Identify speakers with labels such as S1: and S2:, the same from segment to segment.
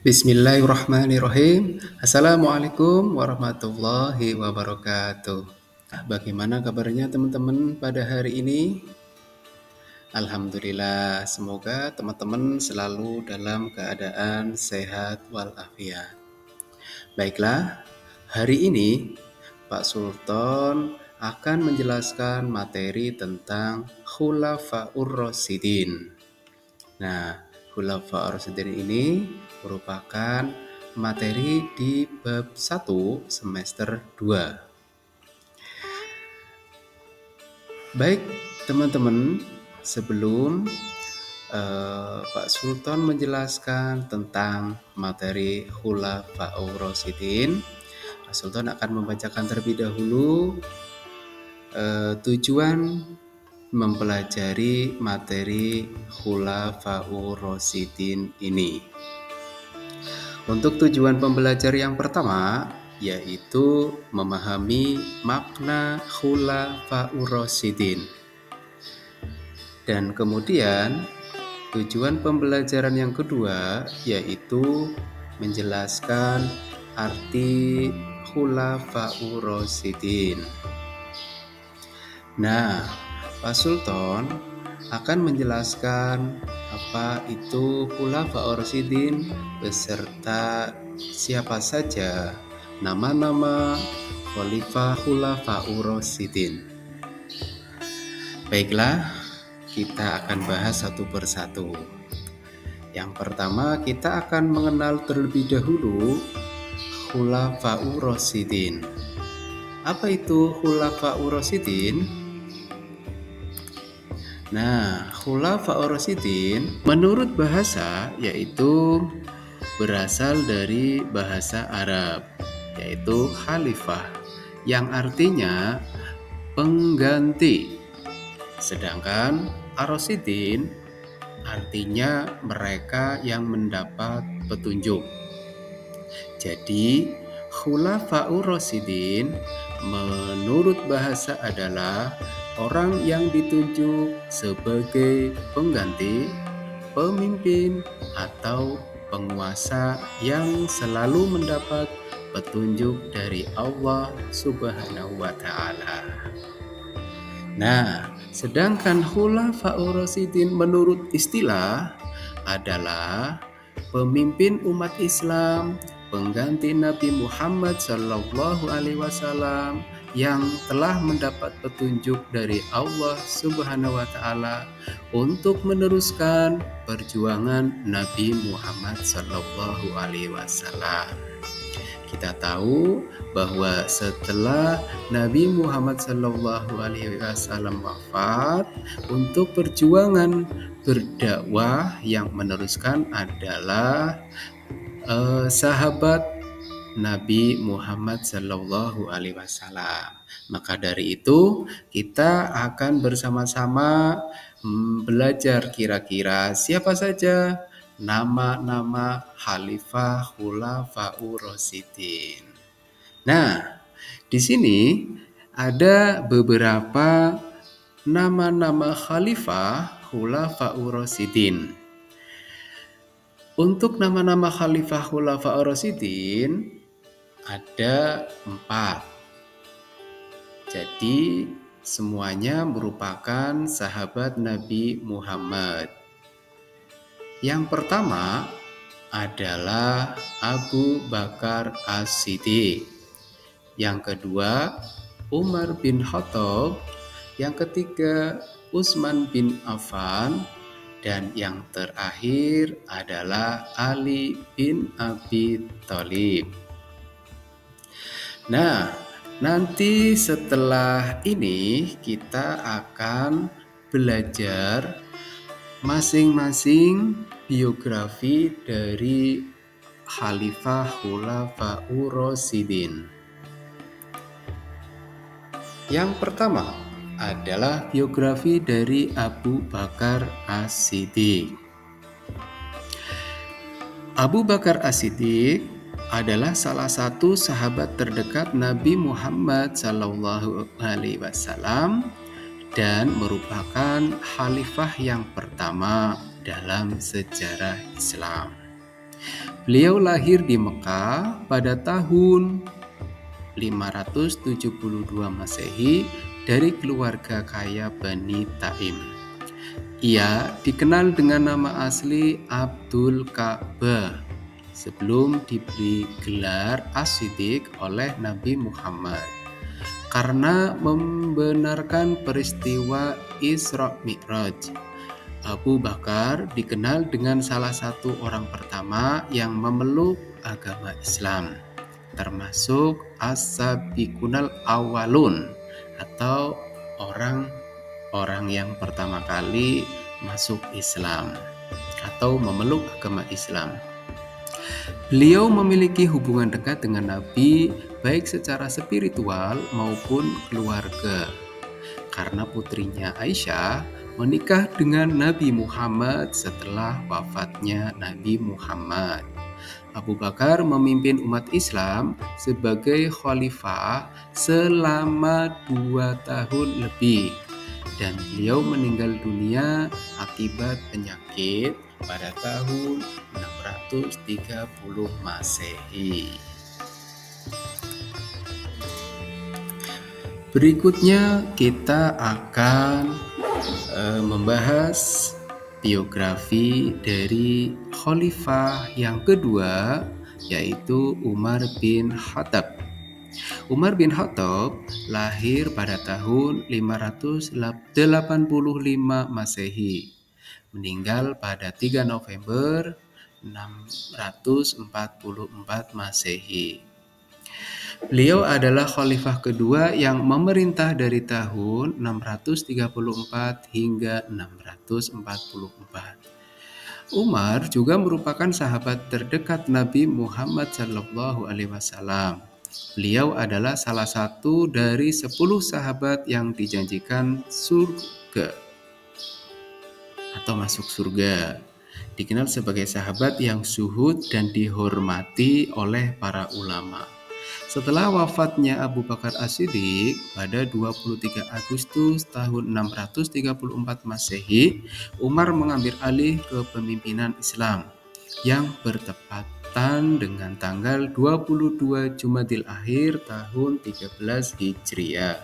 S1: Bismillahirrahmanirrahim. Assalamualaikum warahmatullahi wabarakatuh. Bagaimana kabarnya teman-teman pada hari ini? Alhamdulillah, semoga teman-teman selalu dalam keadaan sehat walafiat. Baiklah, hari ini Pak Sultan akan menjelaskan materi tentang Khulafaur Rasyidin. Nah, Khulafaur Rasyidin ini merupakan materi di bab 1 semester 2. Baik, teman-teman, sebelum Pak Sultan menjelaskan tentang materi Khulafaur Rasyidin, Pak Sultan akan membacakan terlebih dahulu tujuan mempelajari materi Khulafaur Rasyidin ini. Untuk tujuan pembelajar yang pertama, yaitu memahami makna Khulafaur Rasyidin. Dan kemudian tujuan pembelajaran yang kedua, yaitu menjelaskan arti Khulafaur Rasyidin. Nah, Pak Sultan akan menjelaskan apa itu Khulafaur Rasyidin beserta siapa saja nama-nama Khalifah Khulafaur Rasyidin. Baiklah, kita akan bahas satu persatu. Yang pertama, kita akan mengenal terlebih dahulu Khulafaur Rasyidin. Apa itu Khulafaur Rasyidin? Nah, Khulafaur Rasyidin menurut bahasa yaitu berasal dari bahasa Arab, yaitu khalifah, yang artinya pengganti. Sedangkan Ar-Rasyidin artinya mereka yang mendapat petunjuk. Jadi, Khulafaur Rasyidin menurut bahasa adalah orang yang ditunjuk sebagai pengganti, pemimpin, atau penguasa yang selalu mendapat petunjuk dari Allah Subhanahu wa Ta'ala. Nah, sedangkan Khulafaur Rasyidin menurut istilah adalah pemimpin umat Islam, pengganti Nabi Muhammad SAW yang telah mendapat petunjuk dari Allah Subhanahu wa Ta'ala untuk meneruskan perjuangan Nabi Muhammad SAW. Kita tahu bahwa setelah Nabi Muhammad SAW wafat, untuk perjuangan berdakwah yang meneruskan adalah sahabat Nabi Muhammad SAW. Maka dari itu kita akan bersama-sama belajar kira-kira siapa saja nama-nama Khalifah Khulafaur Rasyidin. Nah, di sini ada beberapa nama-nama Khalifah Khulafaur Rasyidin. Untuk nama-nama Khalifah Khulafaur Rasyidin ada 4. Jadi semuanya merupakan sahabat Nabi Muhammad. Yang pertama adalah Abu Bakar As-Siddiq. Yang kedua Umar bin Khattab. Yang ketiga Utsman bin Affan. Dan yang terakhir adalah Ali bin Abi Thalib. Nah, nanti setelah ini kita akan belajar masing-masing biografi dari Khalifah Khulafaur Rasyidin. Yang pertama adalah biografi dari Abu Bakar As-Siddiq. Abu Bakar As-Siddiq adalah salah satu sahabat terdekat Nabi Muhammad SAW dan merupakan khalifah yang pertama dalam sejarah Islam. Beliau lahir di Mekah pada tahun 572 Masehi dari keluarga kaya Bani Taim. Ia dikenal dengan nama asli Abdul Ka'bah sebelum diberi gelar As-Siddiq oleh Nabi Muhammad karena membenarkan peristiwa Isra Mi'raj. Abu Bakar dikenal dengan salah satu orang pertama yang memeluk agama Islam, termasuk As-Sabiqunal Awwalun atau orang yang pertama kali masuk Islam atau memeluk agama Islam. Beliau memiliki hubungan dekat dengan Nabi baik secara spiritual maupun keluarga karena putrinya Aisyah menikah dengan Nabi Muhammad setelah wafatnya Nabi Muhammad. Abu Bakar memimpin umat Islam sebagai khalifah selama 2 tahun lebih dan beliau meninggal dunia akibat penyakit pada tahun 630 Masehi. Berikutnya kita akan membahas biografi dari khalifah yang kedua, yaitu Umar bin Khattab. Umar bin Khattab lahir pada tahun 585 Masehi, meninggal pada 3 November 644 Masehi. Beliau adalah khalifah kedua yang memerintah dari tahun 634 hingga 644. Umar juga merupakan sahabat terdekat Nabi Muhammad SAW. Beliau adalah salah satu dari 10 sahabat yang dijanjikan surga atau masuk surga. Dikenal sebagai sahabat yang zuhud dan dihormati oleh para ulama. Setelah wafatnya Abu Bakar As-Siddiq pada 23 Agustus tahun 634 Masehi, Umar mengambil alih kepemimpinan Islam yang bertepatan dengan tanggal 22 Jumadil Akhir tahun 13 Hijriah.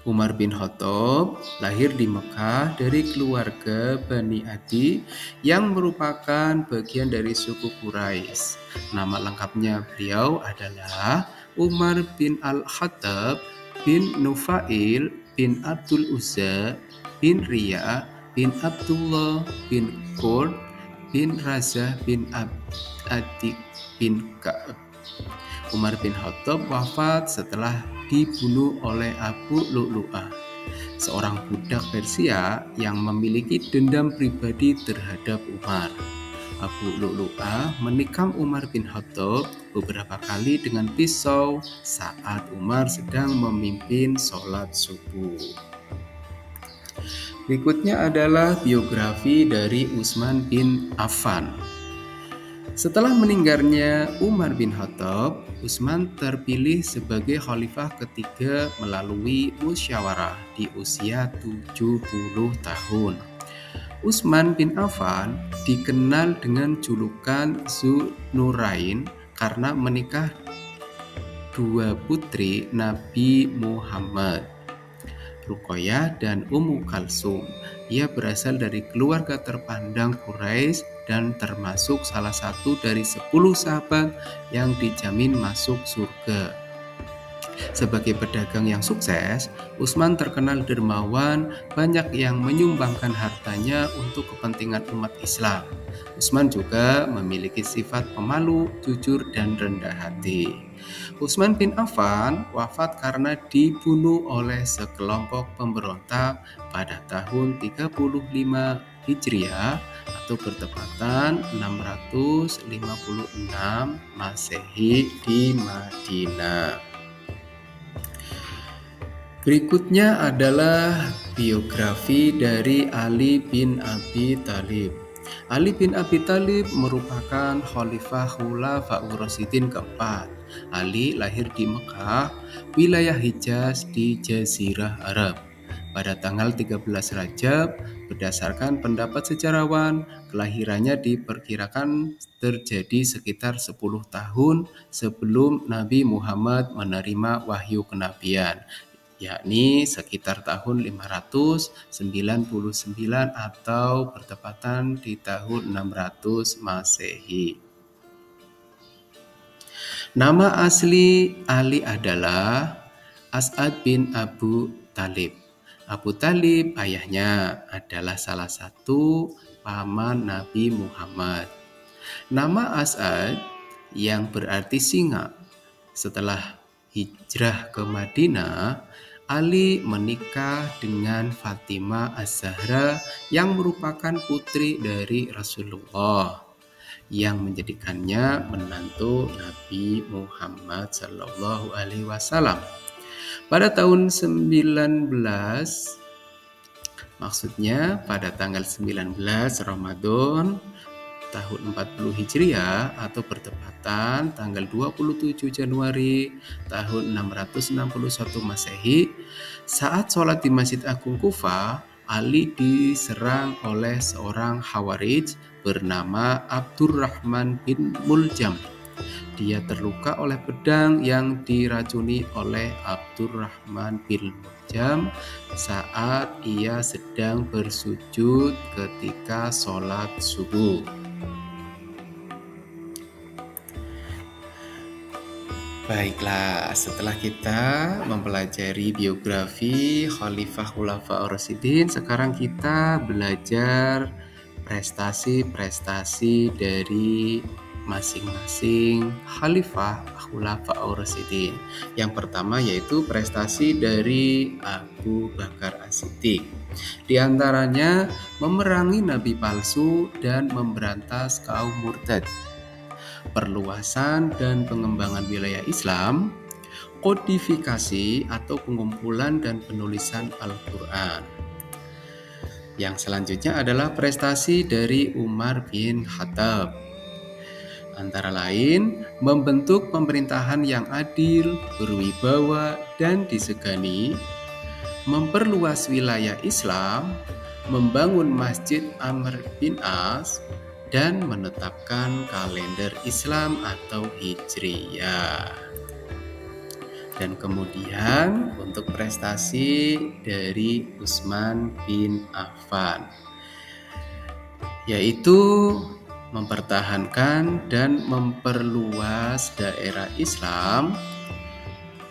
S1: Umar bin Khattab lahir di Mekah dari keluarga Bani Adi yang merupakan bagian dari suku Quraisy. Nama lengkapnya beliau adalah Umar bin Al-Khattab bin Nufail bin Abdul Uzza bin Riya bin Abdullah bin Qurd bin Razah bin Adik bin Ka'ab. Umar bin Khattab wafat setelah dibunuh oleh Abu Lu'lu'ah, seorang budak Persia yang memiliki dendam pribadi terhadap Umar. Abu Lu'lu'ah menikam Umar bin Khattab beberapa kali dengan pisau saat Umar sedang memimpin sholat subuh. Berikutnya adalah biografi dari Utsman bin Affan. Setelah meninggalnya Umar bin Khattab, Utsman terpilih sebagai khalifah ketiga melalui musyawarah di usia 70 tahun. Utsman bin Affan dikenal dengan julukan Dzunurain karena menikah 2 putri Nabi Muhammad, Ruqayyah dan Ummu Kalsum. Ia berasal dari keluarga terpandang Quraisy dan termasuk salah satu dari 10 sahabat yang dijamin masuk surga. Sebagai pedagang yang sukses, Utsman terkenal dermawan, banyak yang menyumbangkan hartanya untuk kepentingan umat Islam. Utsman juga memiliki sifat pemalu, jujur, dan rendah hati. Utsman bin Affan wafat karena dibunuh oleh sekelompok pemberontak pada tahun 35 Hijriah atau bertepatan 656 Masehi di Madinah. Berikutnya adalah biografi dari Ali bin Abi Thalib. Ali bin Abi Thalib merupakan khalifah Khulafaur Rasyidin keempat. Ali lahir di Mekah, wilayah Hijaz di Jazirah Arab. pada tanggal 13 Rajab. Berdasarkan pendapat sejarawan, kelahirannya diperkirakan terjadi sekitar 10 tahun sebelum Nabi Muhammad menerima wahyu kenabian, yakni sekitar tahun 599 atau bertepatan di tahun 600 Masehi. Nama asli Ali adalah As'ad bin Abu Talib. Abu Talib ayahnya adalah salah satu paman Nabi Muhammad. Nama As'ad yang berarti singa. Setelah hijrah ke Madinah, Ali menikah dengan Fatimah Az-Zahra yang merupakan putri dari Rasulullah, yang menjadikannya menantu Nabi Muhammad SAW. Pada tahun 19, maksudnya pada tanggal 19 Ramadan tahun 40 Hijriah atau bertepatan tanggal 27 Januari tahun 661 Masehi, saat sholat di Masjid Agung Kufah, Ali diserang oleh seorang Khawarij bernama Abdurrahman bin Muljam. Dia terluka oleh pedang yang diracuni oleh Abdurrahman bin Muljam saat ia sedang bersujud ketika sholat subuh. Baiklah, setelah kita mempelajari biografi Khalifah Khulafaur Rasyidin, sekarang kita belajar prestasi-prestasi dari masing-masing Khalifah Khulafaur Rasyidin. Yang pertama yaitu prestasi dari Abu Bakar As-Siddiq. Di antaranya memerangi nabi palsu dan memberantas kaum murtad, perluasan dan pengembangan wilayah Islam, kodifikasi atau pengumpulan dan penulisan Al-Quran. Yang selanjutnya adalah prestasi dari Umar bin Khattab. Antara lain, membentuk pemerintahan yang adil, berwibawa, dan disegani, memperluas wilayah Islam, membangun Masjid Amr bin As, dan menetapkan kalender Islam atau Hijriyah. Dan kemudian untuk prestasi dari Utsman bin Affan, yaitu mempertahankan dan memperluas daerah Islam,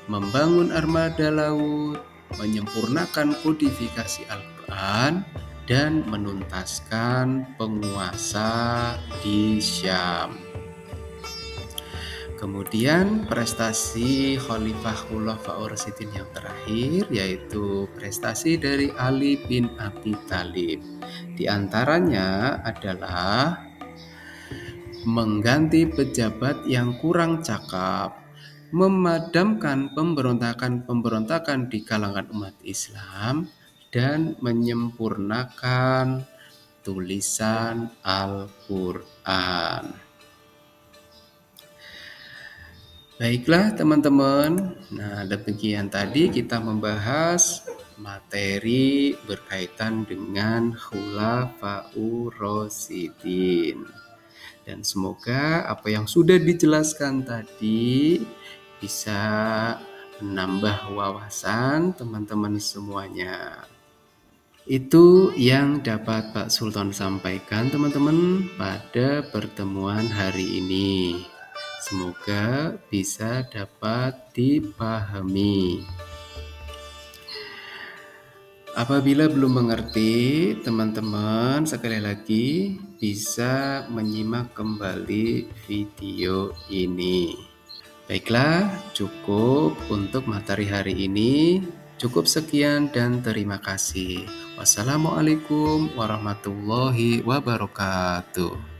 S1: membangun armada laut, menyempurnakan kodifikasi Al-Quran, dan menuntaskan penguasa di Syam. Kemudian prestasi Khalifah Khulafaur Rasyidin yang terakhir yaitu prestasi dari Ali bin Abi Thalib. Di antaranya adalah mengganti pejabat yang kurang cakap, memadamkan pemberontakan di kalangan umat Islam, dan menyempurnakan tulisan Al-Quran. Baiklah teman-teman, nah demikian tadi kita membahas materi berkaitan dengan Khulafaur Rasyidin. Dan semoga apa yang sudah dijelaskan tadi bisa menambah wawasan teman-teman semuanya. Itu yang dapat Pak Sultan sampaikan teman-teman pada pertemuan hari ini. Semoga bisa dapat dipahami. Apabila belum mengerti, teman-teman sekali lagi bisa menyimak kembali video ini. Baiklah, cukup untuk materi hari ini. Cukup sekian dan terima kasih. Wassalamualaikum warahmatullahi wabarakatuh.